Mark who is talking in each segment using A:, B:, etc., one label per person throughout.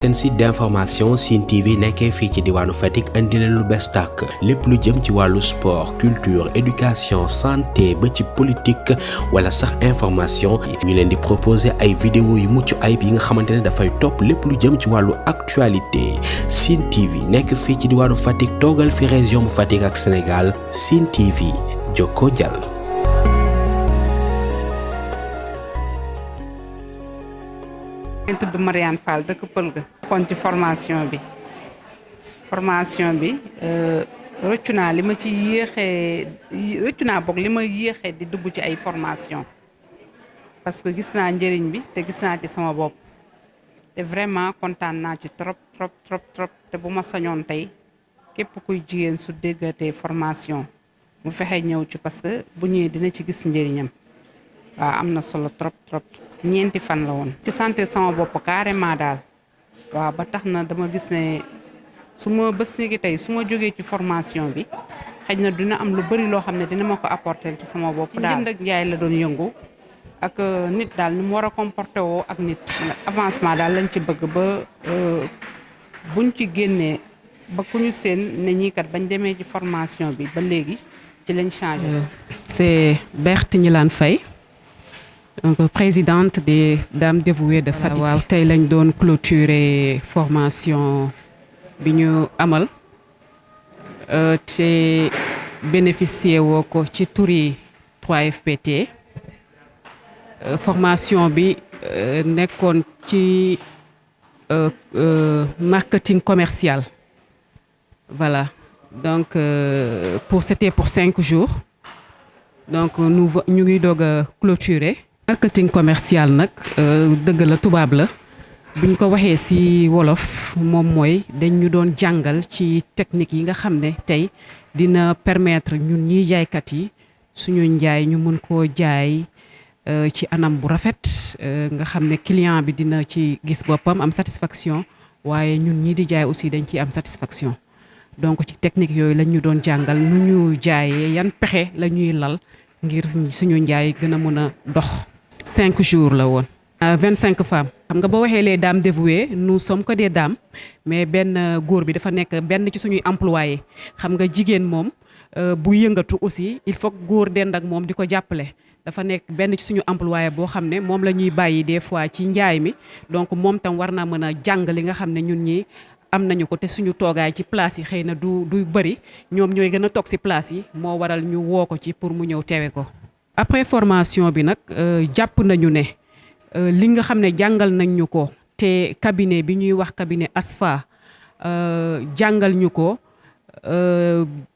A: seen site d'information Sine TV nekkee fii ci diwaanu Fatick andi leen lu bees tàkk lépp lu jëm ci wàllu sport culture éducation santé ba ci politique wala sax information ñu leen di proposer ay vidéo yu mucc ayib yi nga xamante ne dafay topp lépp lu jëm ci wàllu actualité Sine TV nekk fii ci diwaanu Fatick toogal fi région bu Fatick ak Sénégal Sine TV jokkoo jàll.
B: maa ngi tudd Mariane Fall dëkk Pël ga kon ci formation bi rëccu naa li ma ci li ma yéexee di dugg ci ay formation parce que gis naa njëriñ bi te gis naa ci sama bopp te vraiment kontaan naa ci trop te bu ma sañoon tey képp kuy jigéen su déggatee formation mu fexe ñëw ci parce que bu ñëwee dina ci gis njëriñam waaw am na solo trop ñeenti fan la woon ci santé sama bopp carrément daal waaw ba tax na dama gis ne su ma bés ni ki tey su ma jógee ci formation bi xëy na dina am lu bari loo xam ne dina ma ko apporter ci sama bopp daal. Jënd ak njaay la doon yëngu ak nit daal ni mu war a comporter woo ak nit avancement daal lañ ci bëgg ba buñ ci génnee ba ku ñu seen ne ñii kat bañ demee ci formation bi ba léegi ci lañ changé.
C: C'est Berthe Gnilane Faye, donc présidente des Dames dévouées de Fatick. waaw tey lañ doon clôturer formation bi ñu amal te bénéficier woo ko ci turi 3FPT formation bi nekkoon ci marketing commercial voilà donc c'était pour 5 jours donc ñu ngi doog a clôturer. marketing commercial nag dëgg la tubaab la buñ ko waxee ci wolof moom mooy dañ ñu doon jàngal ci technique yi nga xam ne tey dina permettre ñun ñiy jaaykat yi suñu njaay ñu mën koo jaay ci anam bu rafet nga xam ne client bi dina ci gis boppam am satisfaction waaye ñun ñii di jaay aussi dañ ciy am satisfaction donc ci technique yooyu lañ ñu doon jàngal nu ñu jaayee yan pexe la ñuy lal ngir suñu njaay gën a mën a dox. 5 jours la woon. 25 femmes. xam nga boo waxee les dames dévouées nous sommes que des dames mais benn góor bi dafa nekk benn ci suñuy employé xam nga jigéen moom bu yëngatu aussi il faut góor dend ak moom di ko jàppale. dafa nekk benn ci suñu employé boo xam ne moom la ñuy bàyyi des fois ci njaay mi donc moom tam war naa mën a jàng li nga xam ne ñun ñi am nañu ko te suñu toogaay ci place yi xëy na du bëri ñoom ñooy gën a toog ci place yi moo waral ñu woo ko ci pour mu ñëw teewe ko. après formation bi nag jàpp nañu ne li nga xam ne jàngal nañ ñu ko te cabinet bi ñuy wax cabinet ASFA jàngal ñu ko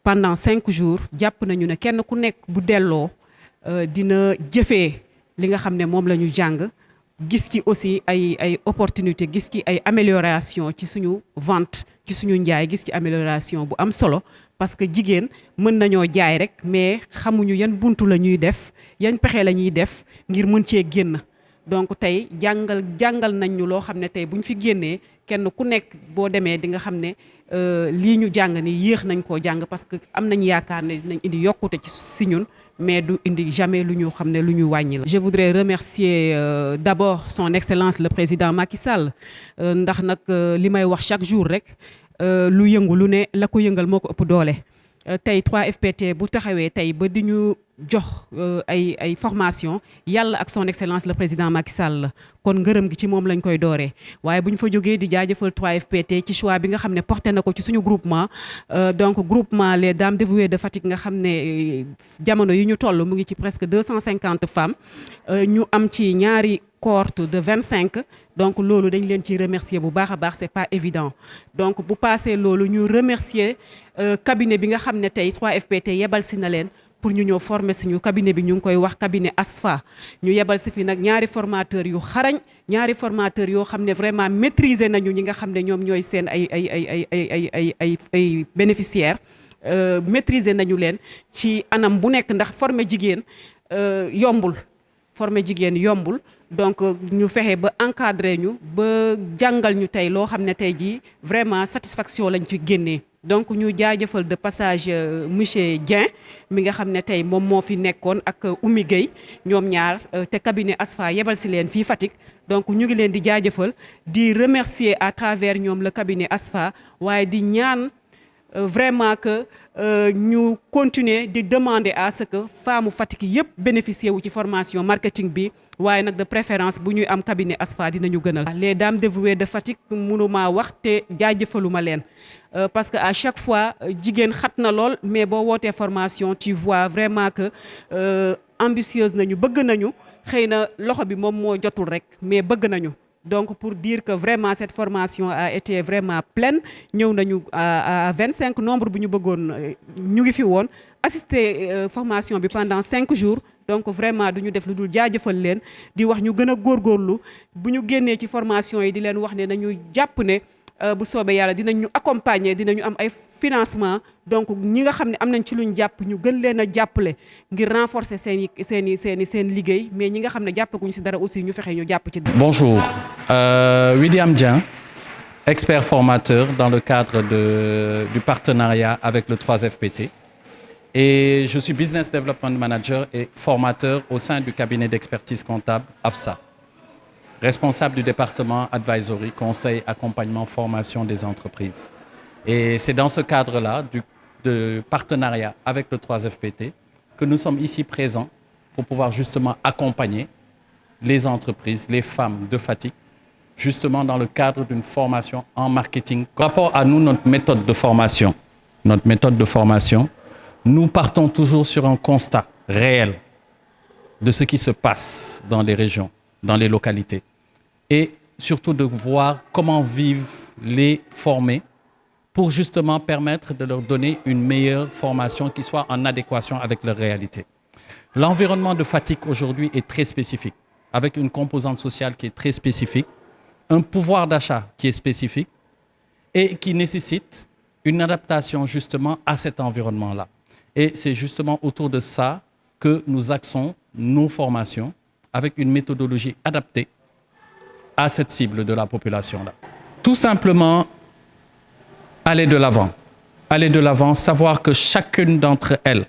C: pendant 5 jours jàpp nañu ne kenn ku nekk bu delloo dina jëfee li nga xam ne moom la ñu jàng gis ci aussi ay opportunité gis ci ay amélioration ci suñu vente ci suñu njaay gis ci amélioration bu am solo parce que jigéen mën nañoo jaay rek mais xamuñu yan buntu la ñuy def yan pexe la ñuy def ngir mën cee génn donc tey jàngal nañ ñu loo xam ne tey bu ñu fi génnee kenn ku nekk boo demee di nga xam ne lii ñu jàng ni yéex nañ koo jàng parce que am nañ yaakaar ne dinañ indi yokkute ci ñun mais du indi jamais lu ñu xam ne lu ñu wàññi la. Je voudrais remercier d'abord son excellence le président Macky Sall ndax nag li may wax chaque jour rek lu yëngu lu ne la ko yëngal moo ko ëpp doole. tey 3FPT bu taxawee tey ba di ñu jox ay formation yàlla ak son excellence le président Macky Sall la kon ngërëm gi ci moom lañ koy dooree waaye bu ñu fa jógee di jaajëfal 3FPT ci choix bi nga xam ne porté na ko ci suñu groupement donc groupement les dames dévouées de Fatick nga xam ne jamono yi ñu toll mu ngi ci presque 250 femmes ñu am ci ñaari cohorte de 25 donc loolu dañ leen ci remercier bu baax a baax c'est pas évident donc bu passé loolu ñu remercier cabinet bi nga xam ne tey 3FPT yebal si na leen pour ñu ñëw former si ñu cabinet bi ñu ngi koy wax cabinet ASFA ñu yebal si fi nag ñaari formateurs yu xarañ ñaari formateurs yoo xam ne vraiment maîtriser nañu ñi nga xam ne ñoom ñooy seen ay bénéficiaires maîtriser nañu leen ci anam bu nekk ndax former jigéen yombul donc ñu fexe ba encadrer ñu ba jàngal ñu tey loo xam ne tey jii vraiment satisfaction lañ ci génnee donc ñu jaajëfal de passage monsieur Dieng mi nga xam ne tey moom moo fi nekkoon ak Oumy Gueye ñoom ñaar te cabinet ASFA yebal si leen fii Fatick donc ñu ngi leen di jaajëfal di remercier à travers ñoom le cabinet ASFA waaye di ñaan vraiment que ñu continuer di demander à ce que femmes Fatick yëpp bénéficier wu ci formation marketing bi waaye nag de préférence bu ñuy am cabinet ASFA dinañu gënal. Les dames dévouées de Fatick mënuma wax te jaajëfaluma leen parce que à chaque fois jigéen xat na lool mais boo wootee formation tu vois vraiment que ambitieuse nañu bëgg nañu xëy na loxo bi moom moo jotul rek mais bëgg nañu. Donc pour dire que vraiment cette formation a été vraiment pleine ñëw nañu à 25 nombre bu ñu bëggoon ñu ngi fi woon assister formation bi pendant 5 jours donc vraiment duñu def lu dul jaajëfal leen di wax ñu gën a góorgóorlu bu ñu génnee ci formation yi di leen wax ne nañu jàpp ne bu soobee yàlla dinañ ñu accompagner dinañu am ay financement donc ñi nga xam ne am nañ ci luñ jàpp ñu gën leen a jàppale ngir renforcer seen liggéey mais ñi nga xam ne jàppaguñ ci dara aussi ñu fexe ñu jàpp ci.
D: Bonjour, William Dieng, expert formateur dans le cadre du partenariat avec le 3FPT. Et je suis Business Development Manager et formateur au sein du cabinet d'expertise comptable AFSA. Responsable du département Advisory, Conseil, Accompagnement, Formation des entreprises. Et c'est dans ce cadre-là de partenariat avec le 3FPT que nous sommes ici présents pour pouvoir justement accompagner les entreprises, les femmes de Fatick, justement dans le cadre d'une formation en marketing. Par rapport à nous, notre méthode de formation, nous partons toujours sur un constat réel de ce qui se passe dans les régions, dans les localités. Et surtout de voir comment vivent les formés pour justement permettre de leur donner une meilleure formation qui soit en adéquation avec leur réalité. L'environnement de Fatick aujourd'hui est très spécifique, avec une composante sociale qui est très spécifique, un pouvoir d'achat qui est spécifique et qui nécessite une adaptation justement à cet environnement-là. Et c'est justement autour de ça que nous axons nos formations avec une méthodologie adaptée à cette cible de la population-là. Tout simplement, aller de l'avant, savoir que chacune d'entre elles,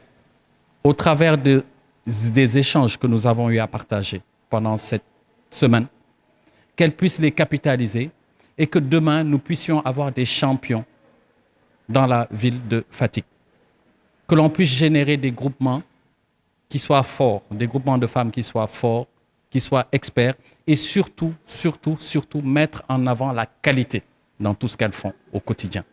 D: au travers des échanges que nous avons eu à partager pendant cette semaine, qu'elles puissent les capitaliser et que demain, nous puissions avoir des champions dans la ville de Fatick. Que l'on puisse générer des groupements qui soient forts, des groupements de femmes qui soient forts, qui soient experts et surtout mettre en avant la qualité dans tout ce qu'elles font au quotidien.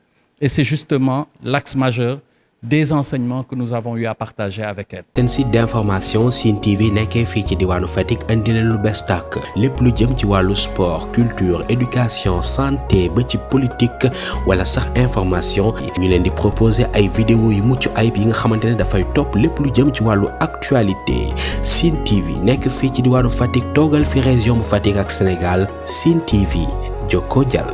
D: Et c'est justement l'axe majeur des enseignements que nous avons eu à partager avec elles.
A: seen site d'information Sine TV nekkee fii ci diwaanu Fatick andi leen lu bees tàkk lépp lu jëm ci wàllu sport culture éducation santé ba ci politique wala sax information ñu leen di proposer ay vidéo yu mucc ayib yi nga xamante ne dafay topp lépp lu jëm ci wàllu actualité Sine TV nekk fii ci diwaanu Fatick toogal fi région bu Fatick ak Sénégal Sine TV jokko jàll.